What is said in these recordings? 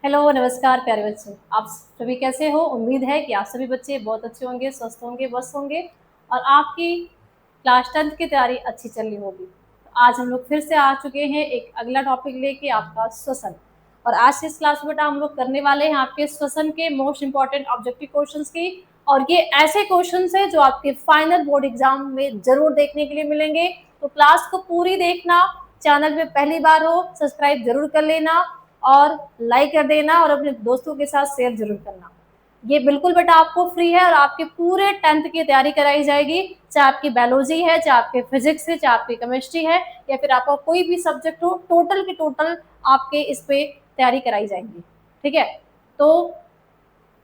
Hello, नमस्कार प्यारे बच्चों। आप सभी कैसे हो? उम्मीद है कि आप सभी बच्चे बहुत अच्छे होंगे, स्वस्थ होंगे, मस्त होंगे और आपकी क्लास 10th की तैयारी अच्छी चल रही होगी। तो आज हम लोग फिर से आ चुके हैं एक अगला टॉपिक लेके, आपका श्वसन। और आज की इस क्लास में बेटा हम लोग करने वाले हैं आपके श्वसन के मोस्ट इंपॉर्टेंट ऑब्जेक्टिव क्वेश्चंस की। और ये ऐसे क्वेश्चंस हैं जो आपके फाइनल बोर्ड एग्जाम में जरूर देखने के लिए मिलेंगे। तो क्लास को पूरी देखना, चैनल पे पहली बार हो सब्सक्राइब जरूर कर लेना और लाइक कर देना और अपने दोस्तों के साथ शेयर जरूर करना। ये बिल्कुल बेटा आपको फ्री है और आपके पूरे 10th की तैयारी कराई जाएगी, चाहे आपकी बायोलॉजी है, चाहे आपके फिजिक्स है, चाहे आपकी केमिस्ट्री है या फिर आपका कोई भी सब्जेक्ट हो, टोटल की टोटल आपके इस पे तैयारी कराई जाएंगी। ठीक है, तो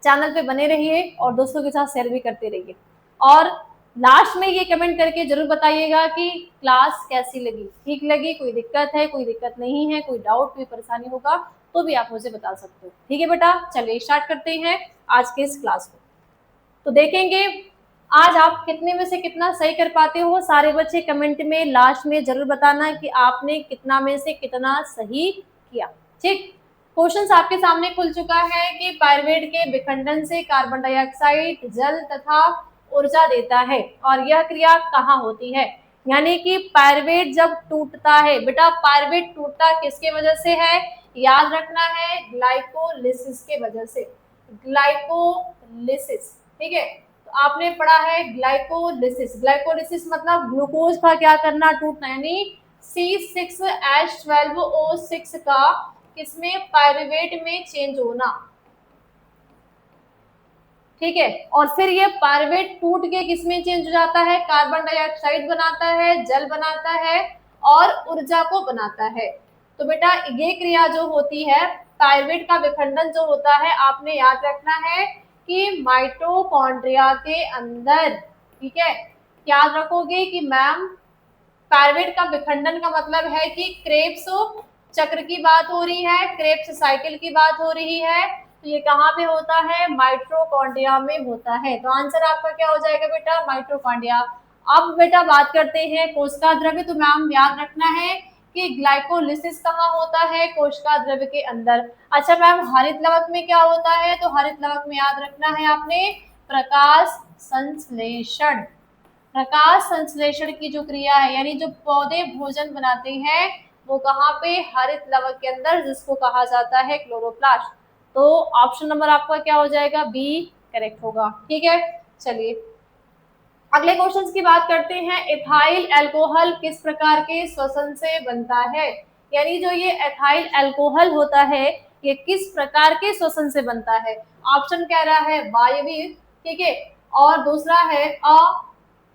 चैनल पे बने रहिए और दोस्तों के साथ शेयर भी करते रहिए। और लास्ट में ये कमेंट करके जरूर बताइएगा कि क्लास कैसी लगी, ठीक लगी, कोई दिक्कत है, कोई दिक्कत नहीं है, कोई डाउट, कोई परेशानी होगा तो भी आप मुझे बता सकते हो। ठीक है बेटा, चलिए स्टार्ट करते हैं आज के इस क्लास को। तो देखेंगे आज आप कितने में से कितना सही कर पाते हो। सारे बच्चे कमेंट में लास्ट में जरूर बताना कि आपने कितना में से कितना सही किया। ठीक, क्वेश्चन आपके सामने खुल चुका है कि पायरुवेट के विखंडन से कार्बन डाइऑक्साइड, जल तथा ऊर्जा देता है और यह क्रिया कहाँ होती है। यानी कि पायरुवेट जब टूटता है बेटा, पायरुवेट टूटता किसके वजह से है, याद रखना है ग्लाइकोलिसिस के वजह से। ग्लाइकोलिसिस, ठीक है, तो आपने पढ़ा है ग्लाइकोलिसिस। ग्लाइकोलिसिस मतलब ग्लूकोज का क्या करना, टूटना, यानी C6H12O6 का किसमें, पायरुवेट में चेंज होना। ठीक है, और फिर ये पायरुवेट टूट के किसमें चेंज हो जाता है, कार्बन डाइऑक्साइड बनाता है, जल बनाता है और ऊर्जा को बनाता है। तो बेटा ये क्रिया जो होती है, पायरुवेट का विखंडन जो होता है, आपने याद रखना है कि माइटोकॉन्ड्रिया के अंदर। ठीक है, याद रखोगे कि मैम पायरुवेट का विखंडन का मतलब है कि क्रेब्स चक्र की बात हो रही है, क्रेब्स साइकिल की बात हो रही है। तो ये कहाँ पे होता है, माइटोकॉन्ड्रिया में होता है। तो आंसर आपका क्या हो जाएगा बेटा, माइटोकॉन्ड्रिया। अब बेटा बात करते हैं कोशिका द्रव्य। तो मैम याद रखना है कि ग्लाइकोलिसिस कहाँ होता है, कोशिका द्रव्य के अंदर। अच्छा मैम हरित लवक में क्या होता है, तो हरित लवक में याद रखना है आपने प्रकाश संश्लेषण। प्रकाश संश्लेषण की जो क्रिया है, यानी जो पौधे भोजन बनाते हैं वो कहाँ पे, हरित लवक के अंदर, जिसको कहा जाता है क्लोरोप्लास्ट। तो ऑप्शन नंबर आपका क्या हो जाएगा, बी करेक्ट होगा। ठीक है, चलिए अगले क्वेश्चन की बात करते हैं। एथाइल अल्कोहल किस प्रकार के श्वसन से बनता है। यानी जो ये एथाइल अल्कोहल होता है ये किस प्रकार के श्वसन से बनता है। ऑप्शन कह रहा है वायवीय, ठीक है, और दूसरा है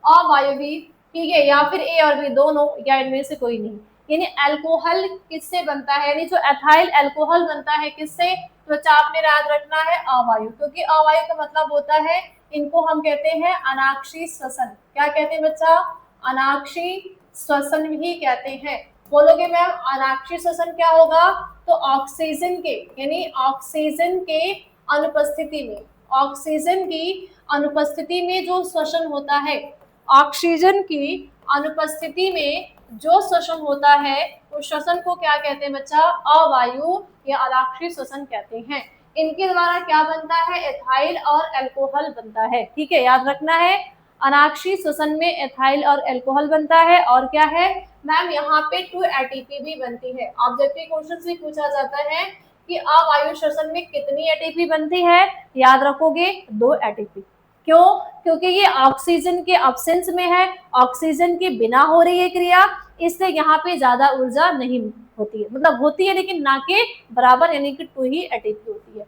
अवायवीय, ठीक है, या फिर ए और बी दोनों, या इनमें से कोई नहीं। यानी अल्कोहल किससे बनता है, यानी जो एथाइल अल्कोहल बनता है किससे, तो बच्चा आपने याद रखना है अवायु, क्योंकि अवायु का मतलब होता है, इनको हम कहते हैं अनाक्षी श्वसन। क्या कहते हैं बच्चा, अनाक्षी श्वसन ही कहते हैं। बोलोगे मैम अनाक्षी श्वसन क्या होगा, तो ऑक्सीजन के, यानी ऑक्सीजन के अनुपस्थिति में, ऑक्सीजन की अनुपस्थिति में जो श्वसन होता है, ऑक्सीजन की अनुपस्थिति में जो श्वसन होता है उस श्वसन को क्या कहते हैं बच्चा, अवायु या अनाक्षी श्वसन कहते हैं। इनके द्वारा क्या बनता है, एथाइल और अल्कोहल बनता है। ठीक है, याद रखना है अनाक्षी श्वसन में एथाइल और अल्कोहल बनता है। और क्या है मैम, यहाँ पे 2 एटीपी भी बनती है। ऑब्जेक्टिव क्वेश्चन से पूछा जाता है कि अवायु श्वसन में कितनी एटीपी बनती है, याद रखोगे 2 एटीपी। क्यों, क्योंकि ये ऑक्सीजन के अब्सेंस में है, ऑक्सीजन के बिना हो रही है क्रिया, इसलिए यहाँ पे ज्यादा ऊर्जा नहीं होती है, मतलब होती है लेकिन ना के बराबर, यानी कि 2 ही एटीपी होती है।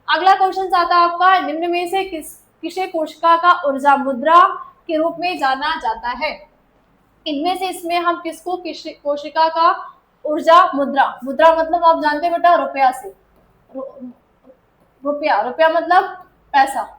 अगला क्वेश्चन आता है आपका, निम्न में से किसे कोशिका का ऊर्जा मुद्रा के रूप में जाना जाता है। इनमें से इसमें हम किसको कोशिका का ऊर्जा मुद्रा, मुद्रा मतलब आप जानते हैं बेटा रुपया से, रुपया, रुपया मतलब पैसा।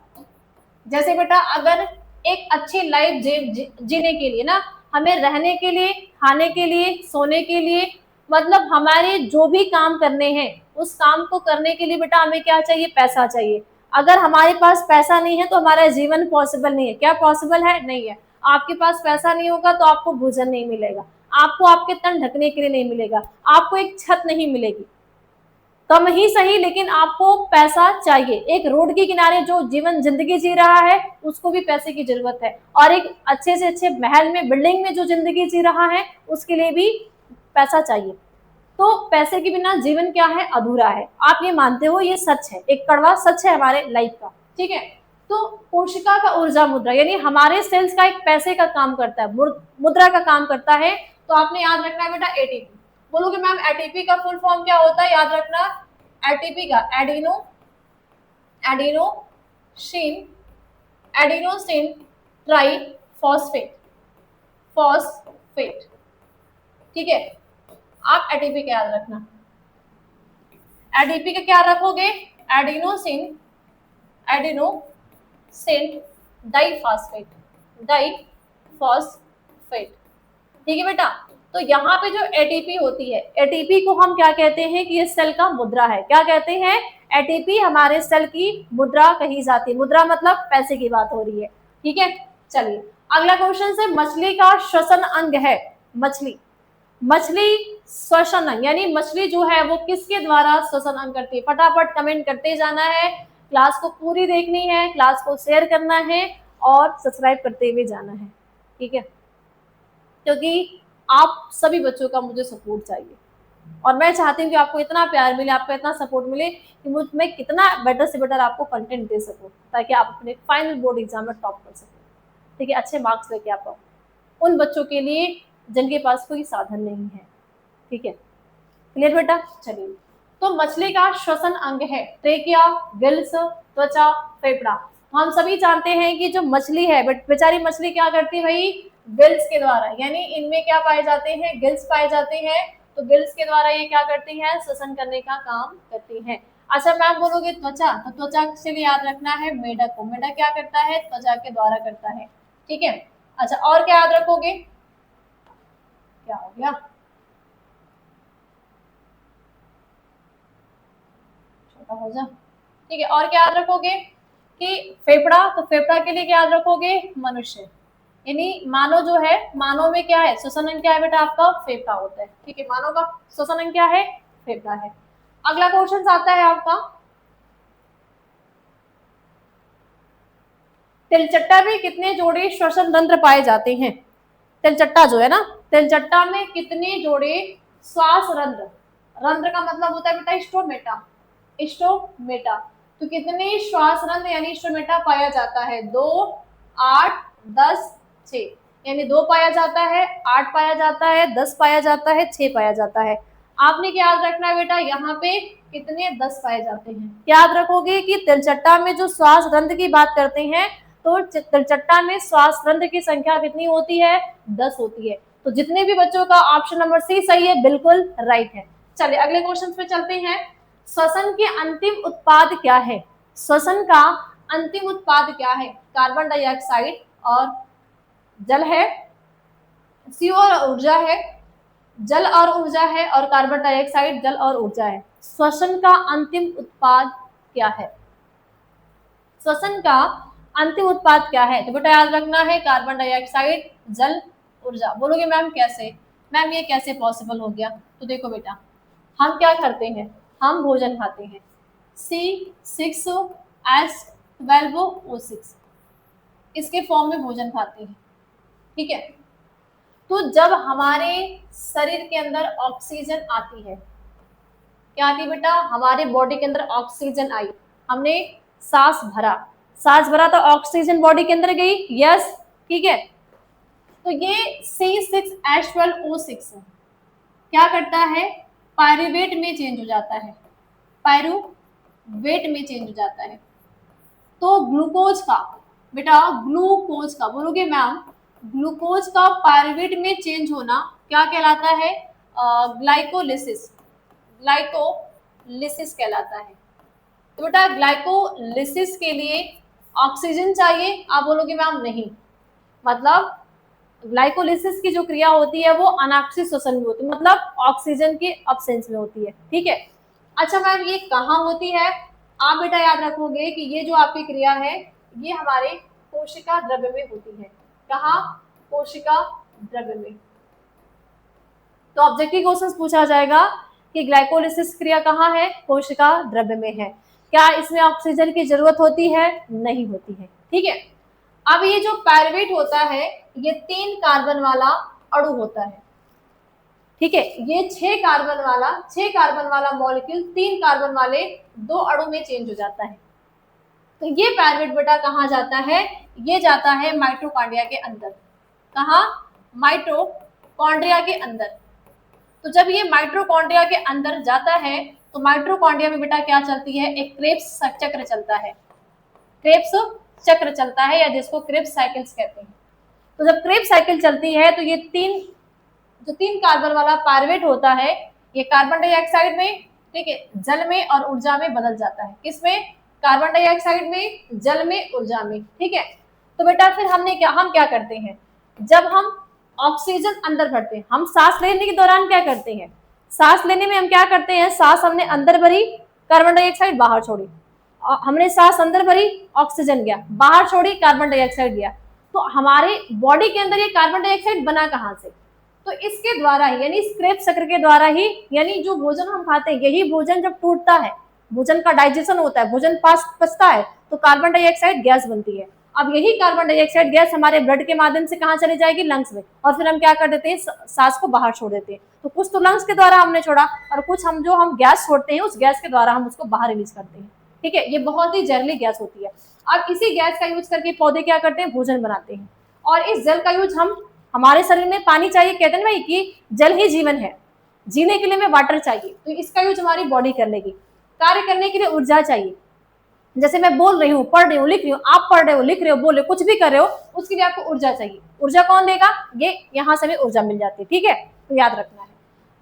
जैसे बेटा अगर एक अच्छी लाइफ जीने के लिए ना, हमें रहने के लिए, खाने के लिए, सोने के लिए, मतलब हमारे जो भी काम करने हैं उस काम को करने के लिए बेटा हमें क्या चाहिए, पैसा चाहिए। अगर हमारे पास पैसा नहीं है तो हमारा जीवन पॉसिबल नहीं है। क्या पॉसिबल है, नहीं है। आपके पास पैसा नहीं होगा तो आपको भोजन नहीं मिलेगा, आपको आपके तन ढकने के लिए नहीं मिलेगा, आपको एक छत नहीं मिलेगी। कम ही सही, लेकिन आपको पैसा चाहिए। एक रोड के किनारे जो जीवन जिंदगी जी रहा है उसको भी पैसे की जरूरत है, और एक अच्छे से अच्छे महल में, बिल्डिंग में जो जिंदगी जी रहा है उसके लिए भी पैसा चाहिए। तो पैसे के बिना जीवन क्या है, अधूरा है। आप ये मानते हो, ये सच है, एक कड़वा सच है हमारे लाइफ का, ठीक है। तो कोशिका का ऊर्जा मुद्रा, यानी हमारे सेल्स का एक पैसे का काम करता है, मुद्रा का काम करता है। तो आपने याद रखना है बेटा एटीपी। बोलोगे मैम एटीपी का फुल फॉर्म क्या होता है, याद रखना एटीपी का एडिनोसिन ट्राई फॉस्फेट, ठीक है। आप एटीपी का याद रखना, एडीपी का क्या रखोगे, एडिनोसिन डाइफॉस्फेट, ठीक है बेटा। तो यहाँ पे जो एटीपी होती है, एटीपी को हम क्या कहते हैं कि ये सेल का मुद्रा है। क्या कहते हैं, एटीपी हमारे सेल की मुद्रा कही जाती है। मुद्रा मतलब पैसे की बात हो रही है, ठीक है। चलिए अगला क्वेश्चन से, मछली का श्वसन अंग है। मछली श्वसन अंग, यानी मछली जो है वो किसके द्वारा श्वसन अंग करती है। फटाफट कमेंट करते जाना है, क्लास को पूरी देखनी है, क्लास को शेयर करना है और सब्सक्राइब करते हुए जाना है, ठीक है। क्योंकि आप सभी बच्चों का मुझे सपोर्ट चाहिए, और मैं चाहती हूँ कि आपको इतना प्यार मिले, आपका इतना सपोर्ट मिले कि मैं कितना बेटर से बेटर आपको कंटेंट दे सकूँ, ताकि आप अपने फाइनल बोर्ड एग्जाम में टॉप कर सकें, ठीक है, अच्छे मार्क्स लेके आप उन बच्चों के लिए जिनके पास कोई साधन नहीं है, ठीक है। क्लियर बेटा। चलिए, तो मछली का श्वसन अंग है ट्रेकिया, गिल्स, त्वचा, फेफड़ा। हम सभी जानते हैं कि जो मछली है, बट बेचारी मछली क्या करती है भाई, गिल्स के द्वारा, यानी इनमें क्या पाए जाते हैं, गिल्स पाए जाते हैं। तो गिल्स के द्वारा ये क्या करती है, श्वसन करने का काम करती है। अच्छा मैम बोलोगे त्वचा, तो त्वचा के लिए याद रखना है मेढक को। मेढक क्या करता है, त्वचा के द्वारा करता है, ठीक है। अच्छा और क्या याद रखोगे, क्या हो गया, छोटा हो जा, ठीक है। और क्या याद रखोगे कि फेफड़ा, तो फेफड़ा के लिए क्या याद रखोगे, मनुष्य, यानी मानव जो है, मानव में क्या है, श्वसन अंग क्या है बेटा आपका, फेफड़ा होता है, ठीक है। मानव का श्वसन अंग क्या है, फेफड़ा है। अगला क्वेश्चन आता है आपका, तिलचट्टा में कितने जोड़े श्वसन तंत्र पाए जाते हैं। तिलचट्टा जो है ना, तिलचट्टा में कितने जोड़े श्वास रंध्र, रंध्र का मतलब होता है बेटा स्टोमेटा, तो कितने श्वास रंध्र यानी स्टोमेटा पाया जाता है, 2, 8, 10, 6, यानी 2 पाया जाता है, 8 पाया जाता है, 10 पाया जाता है, 6 पाया जाता है। आपने क्या याद रखना है बेटा, यहाँ पे कितने 10 पाए जाते हैं। क्या याद रखोगे कि तिलचट्टा में जो श्वास रंध्र की बात करते हैं, तो तिलचट्टा में श्वास रंध्र की संख्या कितनी होती है, 10 होती है। तो जितने भी बच्चों का ऑप्शन नंबर सी सही है, बिल्कुल राइट है। चलिए अगले क्वेश्चन पे चलते हैं। श्वसन के अंतिम उत्पाद क्या है, श्वसन का अंतिम उत्पाद क्या है, कार्बन डाइऑक्साइड और जल है, CO और ऊर्जा है, जल और ऊर्जा है, और कार्बन डाइऑक्साइड, जल और ऊर्जा है। श्वसन का अंतिम उत्पाद क्या है, श्वसन का अंतिम उत्पाद क्या है, तो बेटा याद रखना है कार्बन डाइऑक्साइड, जल, ऊर्जा। बोलोगे मैम कैसे, मैम ये कैसे पॉसिबल हो गया, तो देखो बेटा हम क्या करते हैं, हम भोजन खाते हैं, C6H12O6 इसके फॉर्म में भोजन खाते हैं, ठीक है। तो जब हमारे शरीर के अंदर ऑक्सीजन आती है, क्या आती है बेटा, हमारे बॉडी के अंदर ऑक्सीजन आई, हमने सांस भरा तो ऑक्सीजन बॉडी के अंदर गई, यस, ठीक है। तो ये C6H12O6 क्या करता है, पायरुवेट में चेंज हो जाता है, पायरुवेट में चेंज हो जाता है। तो ग्लूकोज का बेटा, ग्लूकोज का, बोलोगे मैम ग्लूकोज का पायरुवेट में चेंज होना क्या कहलाता है, ग्लाइकोलिसिस कहलाता है। तो बेटा ग्लाइकोलिसिस के लिए ऑक्सीजन चाहिए, आप बोलोगे मैम नहीं, मतलब ग्लाइकोलिसिस की जो क्रिया होती है वो अनाक्षिक श्वसन में होती है, मतलब ऑक्सीजन के अब्सेंस में होती है, ठीक है। अच्छा मैम ये कहाँ होती है, आप बेटा याद रखोगे कि ये जो आपकी क्रिया है ये हमारे कोशिका द्रव्य में होती है। कहाँ, कोशिका द्रव्य में। तो ऑब्जेक्टिव क्वेश्चन पूछा जाएगा कि ग्लाइकोलिसिस क्रिया कहाँ है, कोशिका द्रव्य में है। क्या इसमें ऑक्सीजन की जरूरत होती है, नहीं होती है। ठीक है, अब ये जो पायरुवेट होता है ये 3 कार्बन वाला अणु होता है। ठीक है, ये 6 कार्बन वाला मॉलिक्यूल 3 कार्बन वाले 2 अणु में चेंज हो जाता है। तो ये पायरुवेट बेटा कहाँ जाता है, ये जाता है माइटोकॉन्ड्रिया के अंदर। कहाँ, माइटोकॉन्ड्रिया के अंदर। तो जब ये माइटोकॉन्ड्रिया के अंदर जाता है तो माइटोकॉन्ड्रिया में बेटा क्या चलती है, एक क्रेब्स चक्र चलता है। क्रेब्स चक्र चलता है या जिसको क्रेब्स साइकिल्स कहते हैं। तो जब क्रेब्स साइकिल चलती है तो ये 3 कार्बन वाला पायरुवेट होता है ये कार्बन डाइऑक्साइड में, ठीक है, जल में और ऊर्जा में बदल जाता है। किसमें, कार्बन डाइऑक्साइड में, जल में, ऊर्जा में। ठीक है, तो बेटा फिर हम क्या करते हैं, जब हम ऑक्सीजन अंदर भरते हैं, हम सांस लेने के दौरान क्या करते हैं, सांस लेने में हम क्या करते हैं, सांस हमने अंदर भरी, कार्बन डाइऑक्साइड बाहर छोड़ी, हमने सांस अंदर भरी, ऑक्सीजन गया, बाहर छोड़ी, कार्बन डाइऑक्साइड गया। तो हमारे बॉडी के अंदर ये कार्बन डाइऑक्साइड बना कहाँ से, तो इसके द्वारा ही, यानी क्रेब्स चक्र के द्वारा ही, यानी जो भोजन हम खाते हैं, यही भोजन जब टूटता है, भोजन का डाइजेशन होता है, भोजन पचता है, तो कार्बन डाइऑक्साइड गैस बनती है। अब यही कार्बन डाइऑक्साइड गैस हमारे ब्लड के माध्यम से कहाँ चली जाएगी, लंग्स में, और फिर हम क्या कर देते हैं, सांस को बाहर छोड़ देते हैं। तो कुछ तो लंग्स के द्वारा हमने छोड़ा, और कुछ हम गैस छोड़ते हैं, उस गैस के द्वारा हम उसको बाहर रिलीज करते हैं। ठीक है, ये बहुत ही जहरीली गैस होती है। अब इसी गैस का यूज करके पौधे क्या करते हैं, भोजन बनाते हैं। और इस जल का यूज हम, हमारे शरीर में पानी चाहिए, कहते हैं भाई कि जल ही जीवन है, जीने के लिए हमें वाटर चाहिए, तो इसका यूज हमारी बॉडी कर लेगी। कार्य करने के लिए ऊर्जा चाहिए, जैसे मैं बोल रही हूँ, पढ़ रही हूँ, लिख रही हूँ, आप पढ़ रहे हो, लिख रहे हो, बोल रहे हो, कुछ भी कर रहे हो, उसके लिए आपको ऊर्जा चाहिए। ऊर्जा कौन देगा, ये यहाँ से हमें ऊर्जा मिल जाती है। ठीक है, तो याद रखना है।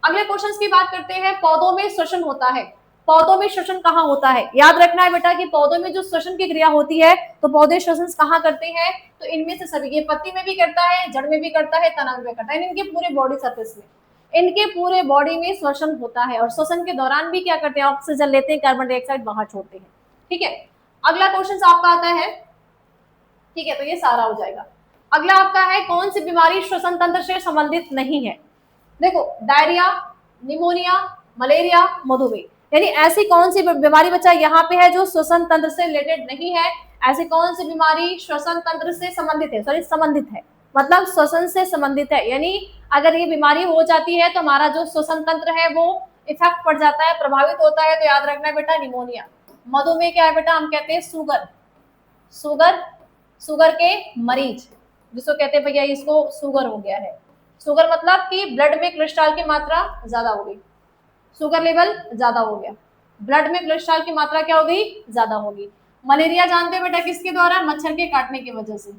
अगले क्वेश्चन की बात करते हैं, पौधों में श्वसन होता है। पौधों में श्वसन कहाँ होता है, याद रखना है बेटा कि पौधों में जो श्वसन की क्रिया होती है, तो पौधे श्वसन कहाँ करते हैं, तो इनमें से सभी, ये पत्ती में भी करता है, जड़ में भी करता है, तना में भी करता है, इनके पूरे बॉडी सरफेस में, इनके पूरे बॉडी में श्वसन होता है। और श्वसन के दौरान भी क्या करते हैं, ऑक्सीजन लेते हैं, कार्बन डाइऑक्साइड बाहर छोड़ते हैं। ठीक है, अगला क्वेश्चन आपका आता है, ठीक है, तो ये सारा हो जाएगा। अगला आपका है, कौन सी बीमारी श्वसन तंत्र से संबंधित नहीं है। देखो, डायरिया, निमोनिया, मलेरिया, मधुमेह, यानी ऐसी कौन सी बीमारी बच्चा यहाँ पे है जो श्वसन तंत्र से रिलेटेड नहीं है। ऐसी कौन सी बीमारी श्वसन तंत्र से संबंधित है, सॉरी संबंधित है, मतलब श्वसन से संबंधित है, यानी अगर ये बीमारी हो जाती है तो हमारा जो श्वसन तंत्र है वो इफेक्ट पड़ जाता है, प्रभावित होता है। तो याद रखना है बेटा, निमोनिया। मधुमेह क्या है बेटा, हम कहते हैं शुगर के मरीज, जिसको कहते हैं भैया इसको शुगर हो गया है। शुगर मतलब कि ब्लड में कोलेस्ट्रॉल की मात्रा ज्यादा हो गई, शुगर लेवल ज्यादा हो गया, ब्लड में कोलेस्ट्रॉल की मात्रा क्या हो गई, ज्यादा होगी। मलेरिया जानते हो बेटा किसके द्वारा, मच्छर के काटने की वजह से।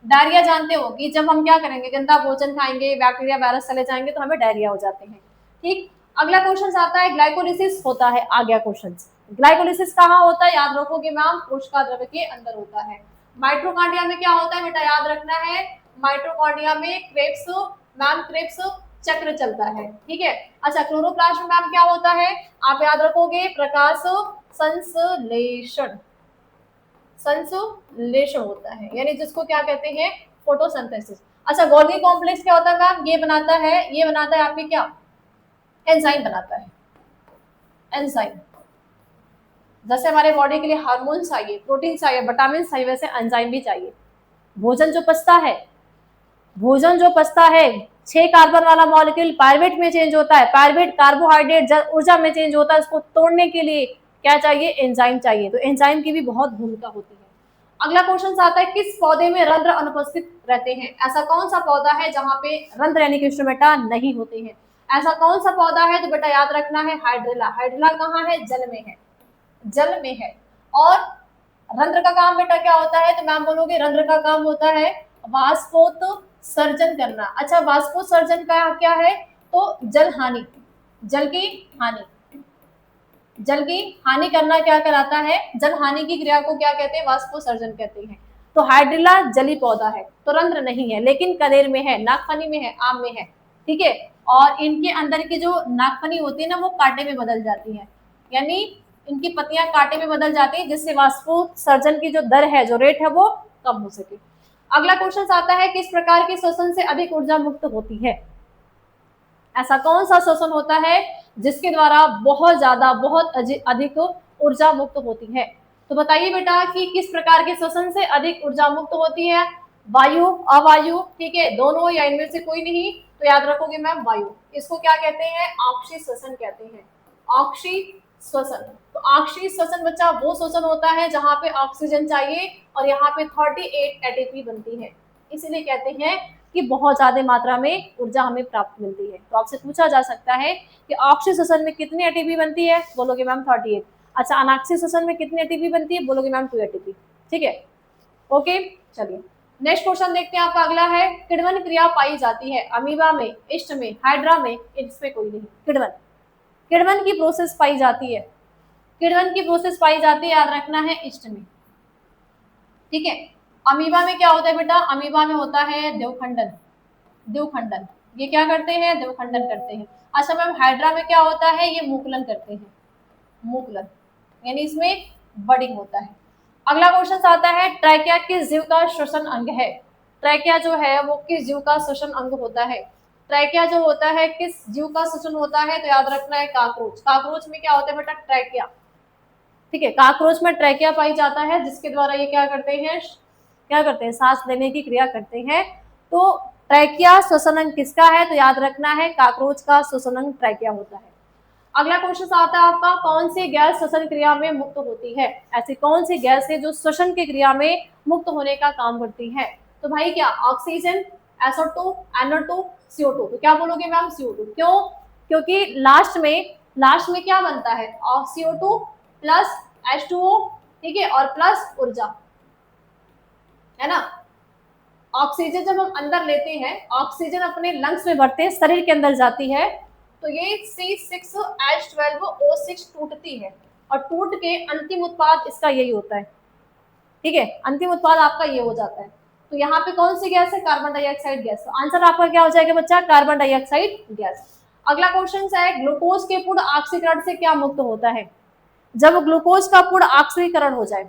डायरिया जानते हो कि जब हम क्या करेंगे, गंदा भोजन खाएंगे, बैक्टीरिया वायरस चले जाएंगे तो हमें डायरिया हो जाते हैं। ठीक, अगला क्वेश्चन आता है, ग्लाइकोलिसिस होता है। आ गया क्वेश्चन, ग्लाइकोलिसिस कहाँ होता है, याद रखोगे मैम, कोशिका द्रव्य के अंदर होता है। माइटोकॉन्ड्रिया में क्या होता है बेटा, याद रखना है, माइटोकॉन्ड्रिया में क्रेब्स चक्र चलता है। ठीक है, अच्छा, क्लोरोप्लास्ट में मैम क्या होता है, आप याद रखोगे, प्रकाश संश्लेषण होता है, यानी जिसको क्या कहते हैं, फोटोसिंथेसिस। अच्छा, गोल्गी कॉम्प्लेक्स क्या होता है मैम, ये बनाता है आपके क्या, एंजाइम बनाता है, एंजाइम। जैसे हमारे बॉडी के लिए हार्मोन चाहिए, प्रोटीन चाहिए, विटामिन चाहिए, वैसे एंजाइम भी चाहिए। भोजन जो पचता है 6 कार्बन वाला मॉलिक्यूल पायरुवेट में चेंज होता है, पायरुवेट कार्बोहाइड्रेट ऊर्जा में चेंज होता है, उसको तोड़ने के लिए क्या चाहिए, एंजाइम चाहिए। तो एंजाइम की भी बहुत भूमिका होती है। अगला क्वेश्चन आता है, किस पौधे में रंध्र अनुपस्थित रहते हैं। ऐसा कौन सा पौधा है जहां पे रंध्र यानी कि स्टोमेटा नहीं होते हैं। ऐसा कौन सा पौधा है, तो बेटा याद रखना है, हाइड्रिला। हाइड्रिला कहाँ है, जल में है। और रंध्र का काम बेटा क्या होता है, तो मैम बोलोगे रंध्र का काम होता है वाष्पोत्सर्जन करना। अच्छा, वाष्पोत्सर्जन का क्या है, तो जल की हानि करना क्या कराता है, जल हानि की क्रिया को क्या कहते हैं, वाष्पोत्सर्जन कहते हैं। तो हाइड्रिला जली पौधा है, तो रंध्र नहीं है, लेकिन कनेर में है, नागफनी में है, आम में है। ठीक है, और इनके अंदर की जो नागफनी होती है ना, वो कांटे में बदल जाती है, यानी इनकी पत्तियां कांटे में बदल जाती है, जिससे वाष्पोत्सर्जन की जो दर है, जो रेट है, वो कम हो सके। अगला क्वेश्चन आता है, किस प्रकार की श्वसन से अधिक ऊर्जा मुक्त होती है। ऐसा कौन सा श्वसन होता है जिसके द्वारा बहुत अधिक ऊर्जा मुक्त होती है। तो बताइए बेटा कि किस प्रकार के श्वसन से अधिक ऊर्जा मुक्त होती है? वायु, अवायु, ठीक है, दोनों या इनमें से कोई नहीं, तो याद रखोगे मैम वायु। इसको क्या कहते हैं? ऑक्सी श्वसन कहते हैं, ऑक्सी श्वसन। तो ऑक्सी श्वसन बच्चा वो श्वसन होता है जहां पे ऑक्सीजन चाहिए और यहाँ पे 38 एटीपी बनती है, इसीलिए कहते हैं कि बहुत ज्यादा मात्रा में ऊर्जा हमें प्राप्त मिलती है। तो आपसे पूछा जा सकता है कि ऑक्सी श्वसन में कितनी एटीपी बनती है? बोलोगे मैम 38। अच्छा, अनाक्सी श्वसन में कितनी एटीपी बनती है? बोलोगे मैम 2 एटीपी। ठीक है, ओके। चलिए नेक्स्ट क्वेश्चन देखते हैं, आपका अगला है, किण्वन क्रिया पाई जाती है अमीबा में, इष्ट में, हाइड्रा में, इसमें कोई नहीं। किण्वन, किण्वन की प्रोसेस पाई जाती है, किण्वन की प्रोसेस पाई जाती है, याद रखना है, इष्ट में। ठीक है, अमीबा में क्या होता है बेटा? अमीबा में होता है द्विखंडन, द्विखंडन, ये क्या करते हैं? द्विखंडन करते हैं। अच्छा मैम, हाइड्रा में क्या होता है? ये मुकुलन करते हैं, मुकुलन, यानी इसमें बडिंग होता है। अगला क्वेश्चन आता है, ट्रैकिया किस जीव का श्वसन अंग है? ट्रैकिया जो है वो किस जीव का श्वसन अंग होता है? ट्रैकिया जो होता है किस जीव का श्वसन होता है? तो याद रखना है काकरोच। काकरोच में क्या होता है बेटा? ट्रैकिया। ठीक है, काकरोच में ट्रैकिया पाई जाता है, जिसके द्वारा ये क्या करते हैं? सांस लेने की क्रिया करते हैं। तो ट्रैकिया श्वसन अंग किसका है? तो याद रखना है काकरोच का श्वसन अंग ट्रैकिया होता है। अगला क्वेश्चन आता है आपका, कौन सी गैस श्वसन क्रिया में मुक्त होती है? ऐसी कौन सी गैस है जो श्वसन की क्रिया में मुक्त होने का काम करती है? तो भाई क्या? Oxygen, SO2, NO2, CO2। तो क्या बोलोगे मैम? CO2। क्यों? क्योंकि लास्ट में क्या बनता है? CO2 प्लस H2O, ठीक है, और प्लस ऊर्जा, है ना। ऑक्सीजन जब हम अंदर लेते हैं, ऑक्सीजन अपने लंग्स में भरते हैं, शरीर के अंदर जाती है, तो ये C6H12O6 टूटती है और टूट के अंतिम उत्पाद इसका यही होता है। ठीक है, अंतिम उत्पाद आपका ये हो जाता है। तो यहाँ पे कौन सी गैस है? Carbon dioxide gas. तो आंसर आपका क्या हो जाएगा बच्चा? Carbon dioxide gas. अगला क्वेश्चन है, ग्लूकोज के पूर्ण ऑक्सीकरण से क्या मुक्त होता है? जब ग्लूकोज का पूर्ण ऑक्सीकरण हो जाए,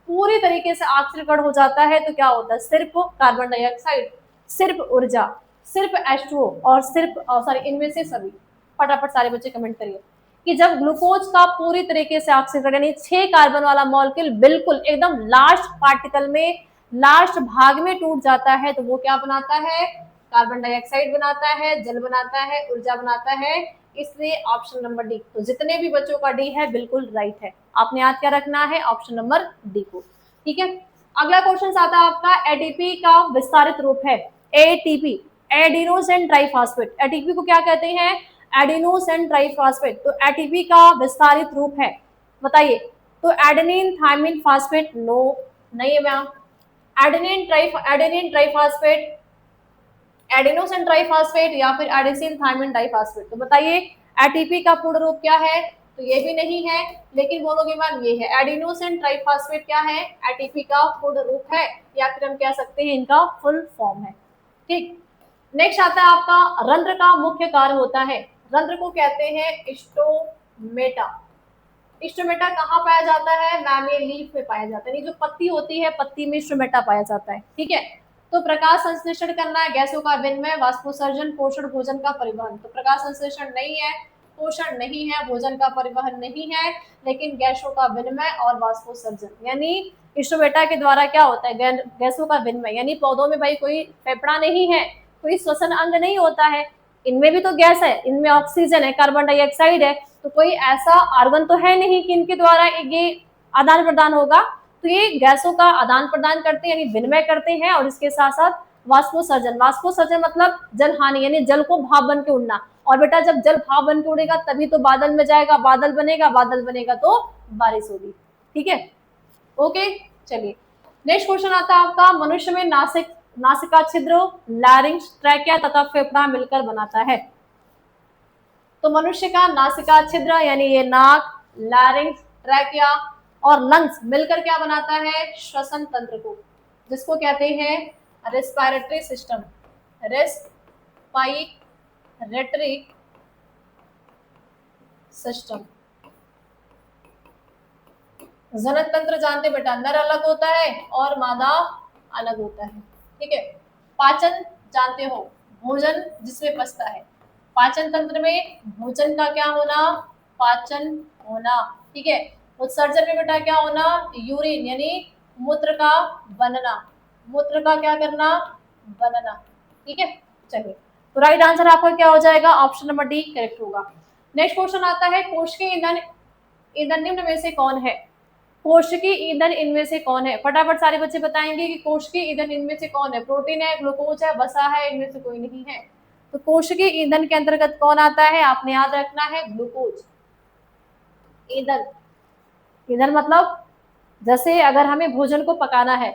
पूरी तरीके से ऑक्सीकरण हो जाता है, तो क्या होता है? सिर्फ कार्बन डाइऑक्साइड, सिर्फ ऊर्जा, सिर्फ H2O और सिर्फ इनमें से सभी। फटाफट सारे बच्चे कमेंट करिए कि जब ग्लूकोज का पूरी तरीके से ऑक्सीकरण, यानी 6 कार्बन वाला मॉलिक्यूल बिल्कुल एकदम लास्ट पार्टिकल में, लास्ट भाग में टूट जाता है, तो वो क्या बनाता है? कार्बन डाइऑक्साइड बनाता है, जल बनाता है, ऊर्जा बनाता है। इसलिए ऑप्शन नंबर डी। तो जितने भी बच्चों का डी है बिल्कुल राइट है, आपने याद क्या रखना है? ऑप्शन नंबर डी को। ठीक है, अगला क्वेश्चन आता है आपका, एटीपी का विस्तारित रूप है एटीपी, एडिनोसिन ट्राइफॉस्फेट। एटीपी को क्या कहते हैं? Adenosine triphosphate. तो एटीपी का विस्तारित रूप है, बताइए। तो एडेनिन थायमिन फॉस्फेट, नो, नहीं है ma'am. Adenine triphosphate, adenosine triphosphate या फिर एडिसिन थायमिन डाइफॉस्फेट। तो बताइए एटीपी का पूर्ण रूप क्या है? तो ये भी नहीं है, लेकिन बोलोगे मैम ये है। एडिनोसिन ट्राइफॉस्फेट क्या है? एटीपी का पूर्ण रूप है, या फिर हम कह सकते हैं इनका फुल फॉर्म है। ठीक, नेक्स्ट आता है आपका, रंध्र का मुख्य कार्य होता है। रंध्र को कहते हैं स्टोमेटा। स्टोमेटा कहाँ पाया जाता है? मैम ये लीफ में पाया जाता है, जो पत्ती होती है, पत्ती में स्टोमेटा पाया जाता है। ठीक है, तो प्रकाश संश्लेषण करना, गैसों का विनिमय, वाष्पोत्सर्जन, पोषण, भोजन का परिवहन। तो प्रकाश संश्लेषण नहीं है, पोषण नहीं है, भोजन का परिवहन नहीं है, लेकिन गैसों का विनिमय और वाष्पोत्सर्जन, यानी स्टोमेटा के द्वारा क्या होता है? गैसों का विनिमय। यानी पौधों में भाई कोई फेफड़ा नहीं है, कोई श्वसन अंग नहीं होता है, इनमें भी तो गैस है, इनमें ऑक्सीजन है, कार्बन डाइऑक्साइड है, तो कोई ऐसा ऑर्गन तो है नहीं कि इनके द्वारा ये आदान प्रदान होगा। तो ये गैसों का आदान प्रदान करते हैं, यानी विनिमय करते हैं, और इसके साथ साथ वाष्पोत्सर्जन। वाष्पोत्सर्जन मतलब जल हानि, यानी जल को भाप बन के उड़ना। और बेटा जब जल भाप बन के उड़ेगा तभी तो बादल में जाएगा, बादल बनेगा, बादल बनेगा तो बारिश होगी। ठीक है, ओके। चलिए नेक्स्ट क्वेश्चन आता है आपका, मनुष्य में नासिका छिद्र, लैरिंक्स, ट्रैकिया तथा फेफड़ा मिलकर बनाता है। तो मनुष्य का नासिका छिद्र, यानी ये नाक, लैरिंक्स, ट्रैकिया और लंग्स मिलकर क्या बनाता है? श्वसन तंत्र को, जिसको कहते हैं रेस्पिरेटरी सिस्टम, रेस्पिरेटरी सिस्टम। जनन तंत्र जानते बेटा, नर अलग होता है और मादा अलग होता है। ठीक है, पाचन जानते हो, भोजन जिसमें पचता है, पाचन तंत्र में भोजन का क्या होना, पाचन होना, ठीक है। उत्सर्जन में बेटा क्या होना, यूरिन यानी मूत्र का बनना, मूत्र का क्या करना, बनना, ठीक है। चलिए, तो राइट आंसर आपका क्या हो जाएगा, ऑप्शन नंबर डी करेक्ट होगा। नेक्स्ट क्वेश्चन आता है, कोशिकीय ईंधन ईंधन निम्न में से कौन है, कोशिकीय ईंधन इनमें से कौन है, फटाफट सारे बच्चे बताएंगे कि कोशिकीय ईंधन इनमें से कौन है, प्रोटीन है, ग्लूकोज है, वसा है, इनमें से कोई नहीं है। तो कोशिकीय ईंधन के अंतर्गत कौन आता है, आपने याद रखना है ग्लूकोज। ईंधन, ईंधन मतलब जैसे अगर हमें भोजन को पकाना है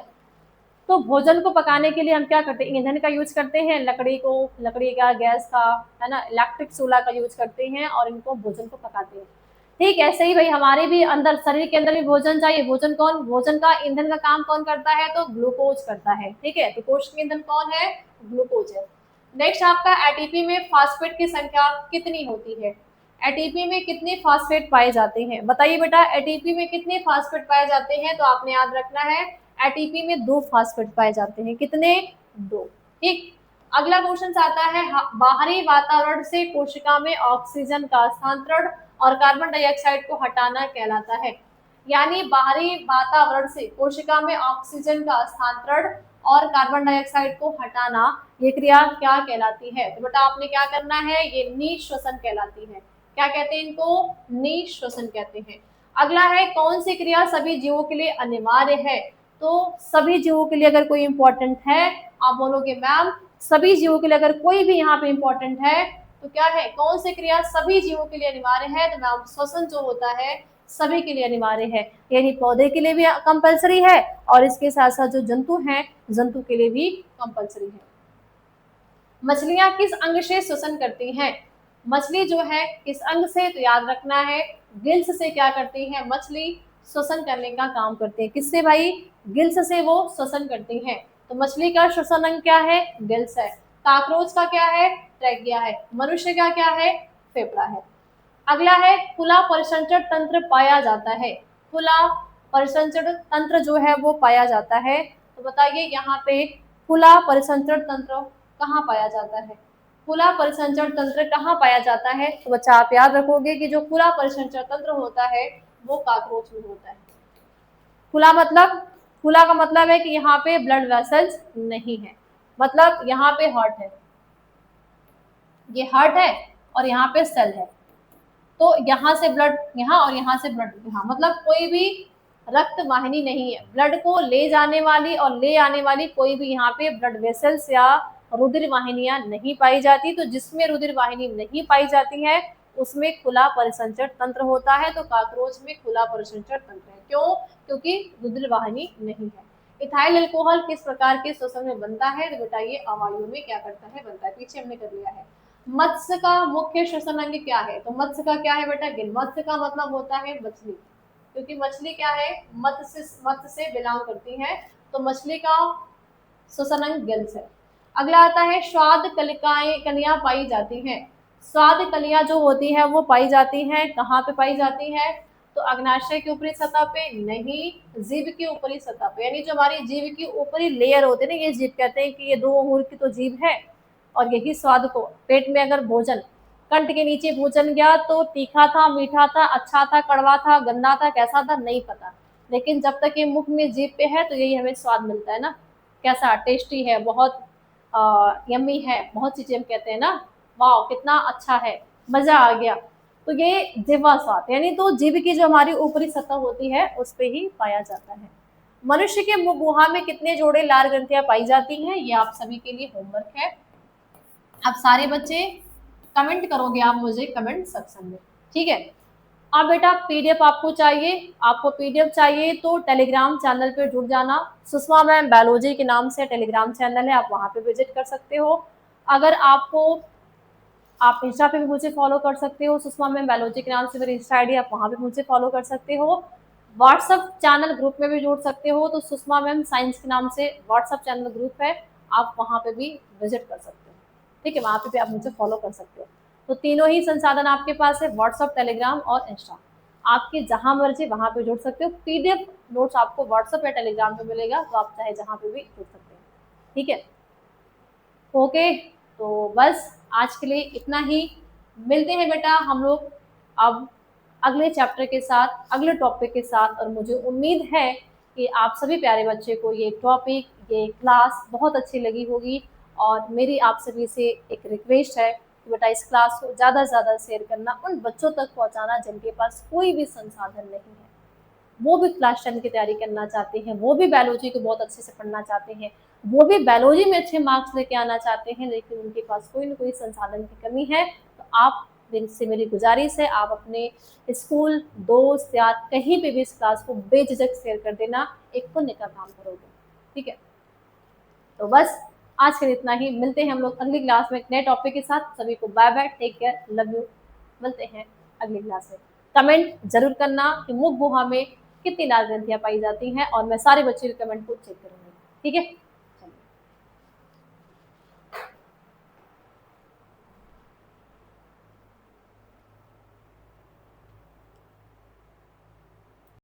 तो भोजन को पकाने के लिए हम क्या करते हैं, ईंधन का यूज करते हैं, लकड़ी को, लकड़ी का, गैस का, है ना, इलेक्ट्रिक चूल्हा का यूज करते हैं और इनको भोजन को पकाते हैं। ठीक ऐसे ही भाई हमारे भी अंदर, शरीर के अंदर भी भोजन चाहिए, भोजन कौन, भोजन का ईंधन का काम कौन करता है, तो ग्लूकोज करता है, ठीक है। तो कोशिकीय ईंधन कौन है, ग्लूकोज है। नेक्स्ट आपका एटीपी में फास्फेट की संख्या कितनी होती है, एटीपी में कितने फास्फेट पाए जाते हैं, बताइए बेटा, एटीपी में कितने फास्फेट पाए जाते हैं, तो आपने याद रखना है एटीपी में 2 फास्फेट पाए जाते हैं, कितने, 2, ठीक। अगला क्वेश्चन आता है, बाहरी वातावरण से कोशिका में ऑक्सीजन का स्थानांतरण और कार्बन डाइऑक्साइड को हटाना कहलाता है, यानी बाहरी वातावरण से कोशिका में ऑक्सीजन का स्थानांतरण और कार्बन डाइऑक्साइड को हटाना, ये क्रिया क्या कहलाती है, तो बेटा आपने क्या करना है, ये निःश्वसन कहलाती है। क्या कहते हैं इनको, निःश्वसन कहते हैं। अगला है, कौन सी क्रिया सभी जीवों के लिए अनिवार्य है, तो सभी जीवों के लिए अगर कोई इंपॉर्टेंट है, आप बोलोगे मैम सभी जीवों के लिए अगर कोई भी यहाँ पे इंपॉर्टेंट है तो क्या है, कौन सी क्रिया सभी जीवों के लिए अनिवार्य है, तो मैम श्वसन जो होता है सभी के लिए अनिवार्य है, यानी पौधे के लिए भी कंपलसरी है और इसके साथ साथ जो जंतु हैं, जंतु के लिए भी कंपलसरी है। मछलियां किस अंग से श्वसन करती हैं, मछली जो है किस अंग से, तो याद रखना है गिल्स से क्या करती है, मछली श्वसन करने का काम करती है, किससे भाई, गिल्स से वो श्वसन करती हैं। तो मछली का श्वसन अंग क्या है, गिल्स है। काकरोच का क्या है, ट्रैकिया है। मनुष्य का क्या है, फेफड़ा है। अगला है, खुला परिसंचरण तंत्र पाया जाता है, खुला परिसंचरण तंत्र जो है वो पाया जाता है, तो बताइए यहाँ पे खुला परिसंचरण तंत्र कहाँ पाया जाता है, खुला परिसंचरण तंत्र कहाँ पाया जाता है, तो बच्चा आप याद रखोगे कि जो खुला परिसंचरण तंत्र होता है वो काकरोच में होता है। खुला मतलब, खुला का मतलब है कि यहाँ पे ब्लड वेसल्स नहीं है, मतलब यहाँ पे हार्ट है, ये हार्ट है और यहाँ पे सेल है, तो यहाँ से ब्लड यहाँ और यहाँ से ब्लड यहाँ, मतलब कोई भी रक्त वाहिनी नहीं है, ब्लड को ले जाने वाली और ले आने वाली कोई भी यहाँ पे ब्लड वेसल्स या रुधिर वाहिनियां नहीं पाई जाती। तो जिसमें रुधिर वाहिनी नहीं पाई जाती है उसमें खुला परिसंचरण तंत्र होता है, तो काकरोच में खुला परिसंचरण तंत्र है, क्यों, क्योंकि रुधिर वाहिनी नहीं है। इथाइल अल्कोहल किस प्रकार के श्वसन में बनता है, तो बेटा ये अवायु में क्या करता है, बनता है, पीछे हमने कर लिया है। मत्स्य का मुख्य श्वसन अंग क्या है, तो मत्स्य का क्या है बेटा, गिल, मत्स्य का मतलब होता है मछली, क्योंकि मछली क्या है, मत्स्य से बिलोंग करती है, तो मछली का श्वसन अंग गिल्स है। अगला आता है, स्वाद कलिकाएं, कलियां पाई जाती हैं, स्वाद कलियां जो होती है वो पाई जाती हैं, कहाँ पे पाई जाती है, तो अग्नाशय की ऊपरी सतह पे नहीं, जीभ की ऊपरी सतह पे, यानी जो हमारी जीभ की ऊपरी लेयर होती है ना, ये जीभ कहते हैं कि ये 2 अंगुल की तो जीभ है और यही स्वाद को पेट में अगर भोजन कंठ के नीचे भोजन गया तो तीखा था, मीठा था, अच्छा था, कड़वा था, गंदा था, कैसा था नहीं पता, लेकिन जब तक ये मुख में जीभ पे है तो यही हमें स्वाद मिलता है ना, कैसा टेस्टी है, बहुत यम्मी है, बहुत चीजें हम कहते हैं ना, वाह कितना अच्छा है, मजा आ गया, तो ये जिह्वा स्वाद, यानी तो जीभ की जो हमारी ऊपरी सतह होती है उस पे ही पाया जाता है। मनुष्य के मुख गुहा में कितने जोड़े लार ग्रंथियां पाई जाती हैं, ये आप सभी के लिए होमवर्क है। अब सारे बच्चे कमेंट करोगे आप मुझे कमेंट सेक्शन में, ठीक है। अब बेटा पीडीएफ आपको चाहिए, आपको पीडीएफ चाहिए तो टेलीग्राम चैनल पे जुड़ जाना, सुषमा मैम बायोलॉजी के नाम से टेलीग्राम चैनल है, आप वहां पे विजिट कर सकते हो। अगर आपको, आप इंस्टा पे भी मुझे फॉलो कर सकते हो, सुषमा मैम बायोलॉजी के नाम से मेरी इंस्टा आईडी, आप वहां पे मुझे फॉलो कर सकते हो। व्हाट्सएप चैनल ग्रुप में भी जुड़ सकते हो, तो सुषमा मैम साइंस के नाम से व्हाट्सएप चैनल ग्रुप है, आप वहां पे भी विजिट कर सकते हो, ठीक है, वहां पे भी आप मुझे फॉलो कर सकते हो। तो तीनों ही संसाधन आपके पास है, व्हाट्सएप, टेलीग्राम और इंस्टा, आपके जहां मर्जी वहां पे जुड़ सकते हो। पीडीएफ नोट्स आपको व्हाट्सएप या टेलीग्राम पे मिलेगा, तो आप चाहे जहां पे भी जुड़ सकते हैं, ठीक है। ओके, तो बस आज के लिए इतना ही। मिलते हैं बेटा हम लोग अब अगले चैप्टर के साथ, अगले टॉपिक के साथ। और मुझे उम्मीद है कि आप सभी प्यारे बच्चे को ये टॉपिक, ये क्लास बहुत अच्छी लगी होगी। और मेरी आप सभी से एक रिक्वेस्ट है कि बेटा इस क्लास को ज़्यादा से ज़्यादा शेयर करना, उन बच्चों तक पहुंचाना जिनके पास कोई भी संसाधन नहीं है। वो भी क्लास 10 की तैयारी करना चाहते हैं, वो भी बायोलॉजी को बहुत अच्छे से पढ़ना चाहते हैं, वो भी बायोलॉजी में अच्छे मार्क्स लेके आना चाहते हैं, लेकिन उनके पास कोई ना कोई संसाधन की कमी है। तो आप से मेरी गुजारिश है, आप अपने स्कूल, दोस्त या कहीं पे भी इस क्लास को बेझिझक शेयर कर देना, एक पुण्य का काम करोगे। ठीक है, तो बस आज के लिए इतना ही। मिलते हैं हम लोग अगली क्लास में एक नए टॉपिक के साथ। सभी को bye bye, take care, love you. मिलते हैं अगली क्लास में। कमेंट जरूर करना कि मुख गुहा में कितनी लाल ग्रंथियां पाई जाती हैं, और मैं सारे बच्चों के कमेंट को चेक करूंगी। ठीक है।